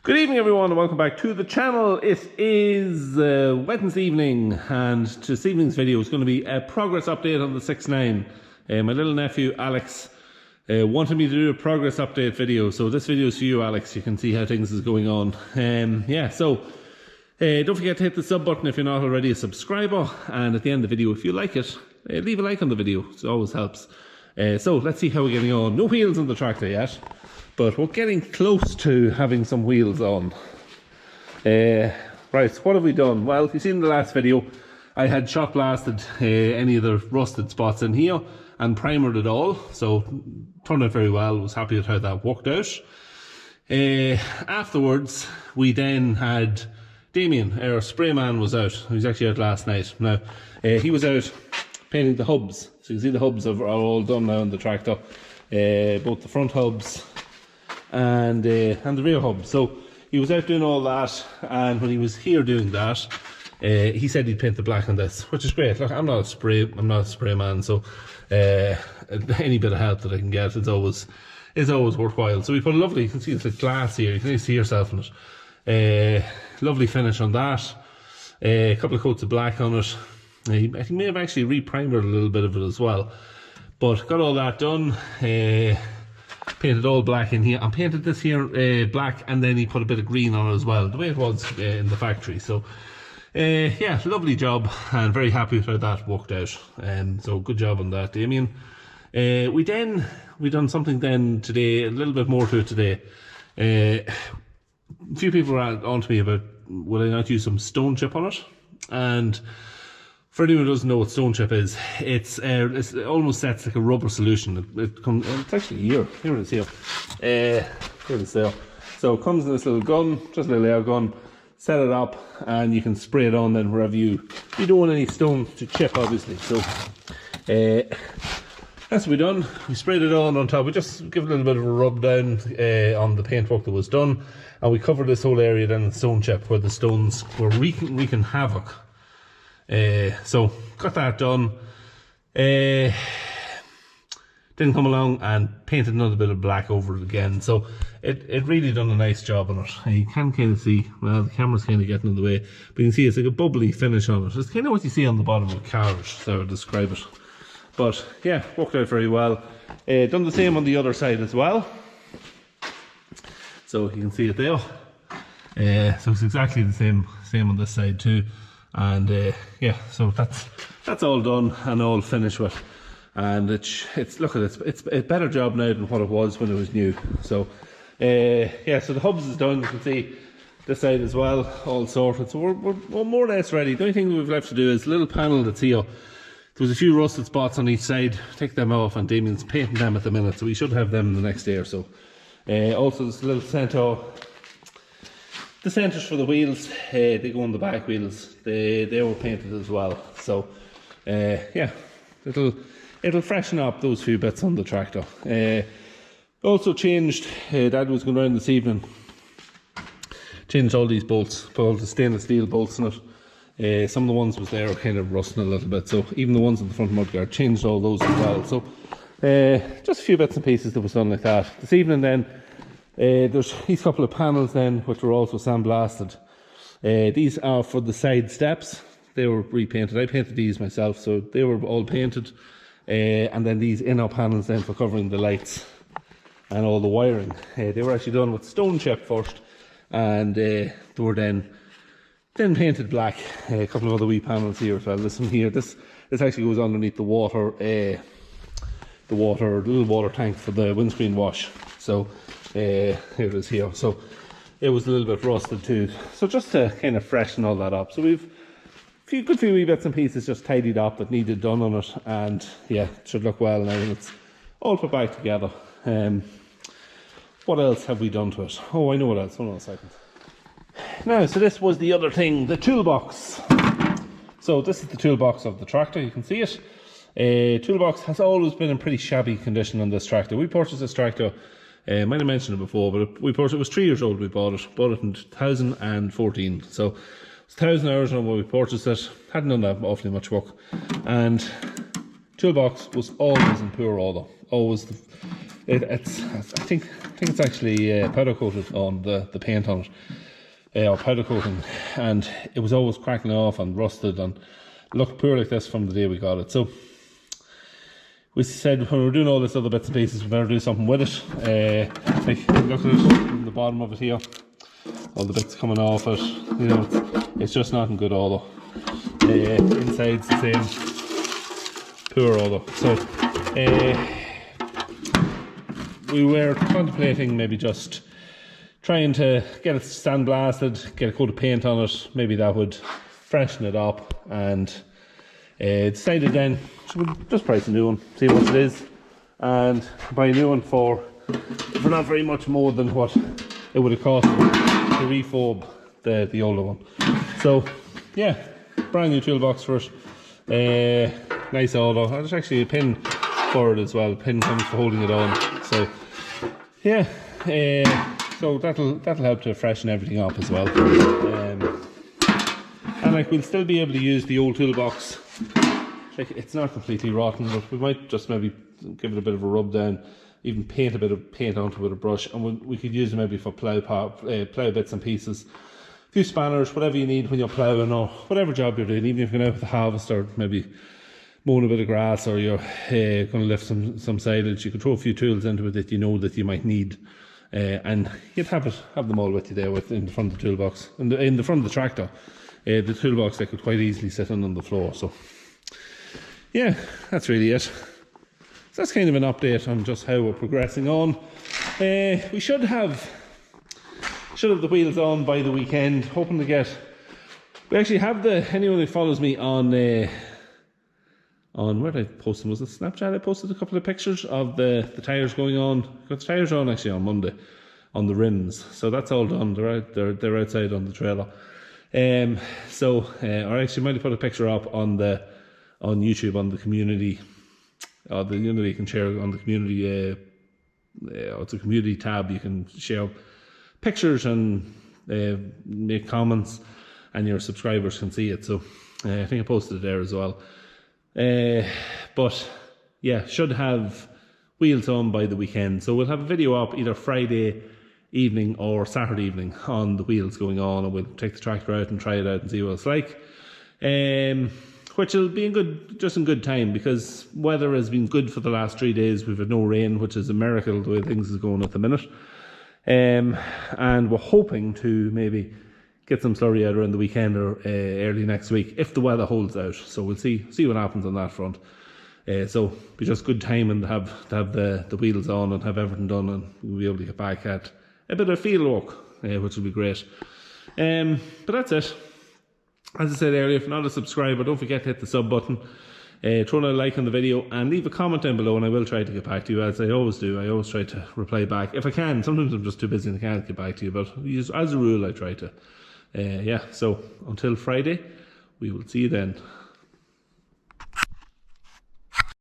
Good evening everyone and welcome back to the channel. It is Wednesday evening and this evening's video is going to be a progress update on the 6.9. My little nephew Alex wanted me to do a progress update video, so this video is for you, Alex. You can see how things is going on. Don't forget to hit the sub button if you're not already a subscriber, and at the end of the video, if you like it, leave a like on the video. It always helps. So let's see how we're getting on. No wheels on the tractor yet, but we're getting close to having some wheels on. Right, so what have we done? Well, if you've seen the last video, I had shot blasted any of the rusted spots in here and primered it all, so turned out very well. Was happy with how that worked out. Afterwards, we then had Damien, our spray man, was out. He was actually out last night. Now, he was out painting the hubs. So you can see the hubs are all done now on the tractor, both the front hubs and the rear hub. So he was out doing all that, and when he was here doing that, he said he'd paint the black on this, which is great. Look, I'm not a spray man, so any bit of help that I can get is always worthwhile. So we put a lovely, you can see it's like glass here, you can see yourself in it. Lovely finish on that. A couple of coats of black on it. I think may have actually re-primered a little bit of it as well, but got all that done. Painted all black in here, and painted this here black, and then he put a bit of green on it as well, the way it was in the factory. So yeah, lovely job, and very happy with how that worked out. So good job on that, Damien. We done something then today, a little bit more to it today. A few people were on to me about would I not use some stone chip on it, and for anyone who doesn't know what stone chip is, it almost sets like a rubber solution. It's actually here it is here. Here it is there. So it comes in this little gun, just a little air gun. Set it up, and you can spray it on then wherever you don't want any stones to chip, obviously. So that's what we done. We sprayed it on top. We just give it a little bit of a rub down on the paintwork that was done, and we covered this whole area then with stone chip where the stones were wreaking havoc. So got that done. Didn't come along and painted another bit of black over it again. So it really done a nice job on it. You can kind of see, well, the camera's kind of getting in the way, but you can see it's like a bubbly finish on it. It's kind of what you see on the bottom of a carriage, so I would describe it. But yeah, worked out very well. Done the same on the other side as well. So you can see it there. So it's exactly the same on this side too. And yeah, so that's all done and all finished with, and it's a better job now than what it was when it was new. So yeah, so the hubs is done. You can see this side as well, all sorted. So we're more or less ready. The only thing we've left to do is a little panel that's here. There was a few rusted spots on each side. Take them off, and Damien's painting them at the minute, so we should have them the next day or so. Also, there's a little centre. The centres for the wheels, they go on the back wheels. They were painted as well. So yeah, it'll freshen up those few bits on the tractor. Also changed, Dad was going around this evening, changed all these bolts, put all the stainless steel bolts in it. Some of the ones was there are kind of rusting a little bit, so even the ones in the front mudguard, changed all those as well. So just a few bits and pieces that was done like that. This evening then, there's these couple of panels then which were also sandblasted. These are for the side steps. They were repainted. I painted these myself, so they were all painted. And then these inner panels then for covering the lights and all the wiring. They were actually done with stone chip first, and they were then painted black. A couple of other wee panels here as well. This one here, this actually goes underneath the little water tank for the windscreen wash. So here it is here. So it was a little bit rusted too. So just to kind of freshen all that up. So we've a good few wee bits and pieces just tidied up that needed done on it, and yeah, it should look well now and it's all put back together. What else have we done to it? Oh, I know what else. Hold on a second. Now, so this was the other thing, the toolbox. So this is the toolbox of the tractor. You can see it. Toolbox has always been in pretty shabby condition on this tractor. We purchased this tractor, might have mentioned it before, but it was 3 years old we bought it in 2014. So it's 1,000 hours on when we purchased it. Hadn't done that awfully much work, and toolbox was always in poor order. Always, I think think it's actually powder coated on the paint on it, or powder coating, and it was always cracking off and rusted and looked poor like this from the day we got it. So we said when we were doing all this other bits and pieces, we better do something with it. Like, look at it from the bottom of it here, all the bits coming off it, you know, it's just not in good order. Inside's the same, poor order. So we were contemplating maybe just trying to get it sandblasted, get a coat of paint on it, maybe that would freshen it up, and decided then we'll just price a new one, see what it is, and buy a new one for not very much more than what it would have cost to refurb the older one. So yeah, brand new toolbox for it. Nice order. There's actually a pin for it as well. A pin comes for holding it on. So yeah, so that'll help to freshen everything up as well. And like, we'll still be able to use the old toolbox. Like, it's not completely rotten, but we might just maybe give it a bit of a rub down, even paint a bit of paint onto it with a brush, and we could use it maybe for plough bits and pieces, a few spanners, whatever you need when you're ploughing or whatever job you're doing. Even if you're going out with a harvest or maybe mowing a bit of grass, or you're going to lift some silage, you could throw a few tools into it that you know that you might need, and you'd have them all with you there in the front of the toolbox, in the front of the tractor. The toolbox, they could quite easily sit on the floor. So yeah, that's really it. So that's kind of an update on just how we're progressing on. We should have the wheels on by the weekend, hoping to get. We actually have anyone who follows me on where did I post them? Was it Snapchat? I posted a couple of pictures of the tyres going on. Got the tyres on actually on Monday on the rims. So that's all done. They're outside on the trailer. Or actually might have put a picture up on YouTube on the community. You can share on the community. It's a community tab. You can share pictures and make comments, and your subscribers can see it. So I think I posted it there as well. But yeah, should have wheels on by the weekend. So we'll have a video up either Friday evening or Saturday evening on the wheels going on, and we'll take the tractor out and try it out and see what it's like. Which will be in good time, because weather has been good for the last 3 days. We've had no rain, which is a miracle the way things is going at the minute. And we're hoping to maybe get some slurry out around the weekend or early next week if the weather holds out. So we'll see what happens on that front. So be just good timing to have the wheels on and have everything done, and we'll be able to get back at a bit of field work, which will be great. But that's it. As I said earlier, if you're not a subscriber, don't forget to hit the sub button, throw a like on the video, and leave a comment down below, and I will try to get back to you, as I always do. I always try to reply back if I can. Sometimes I'm just too busy and I can't get back to you, but as a rule I try to. So until Friday, we will see you then.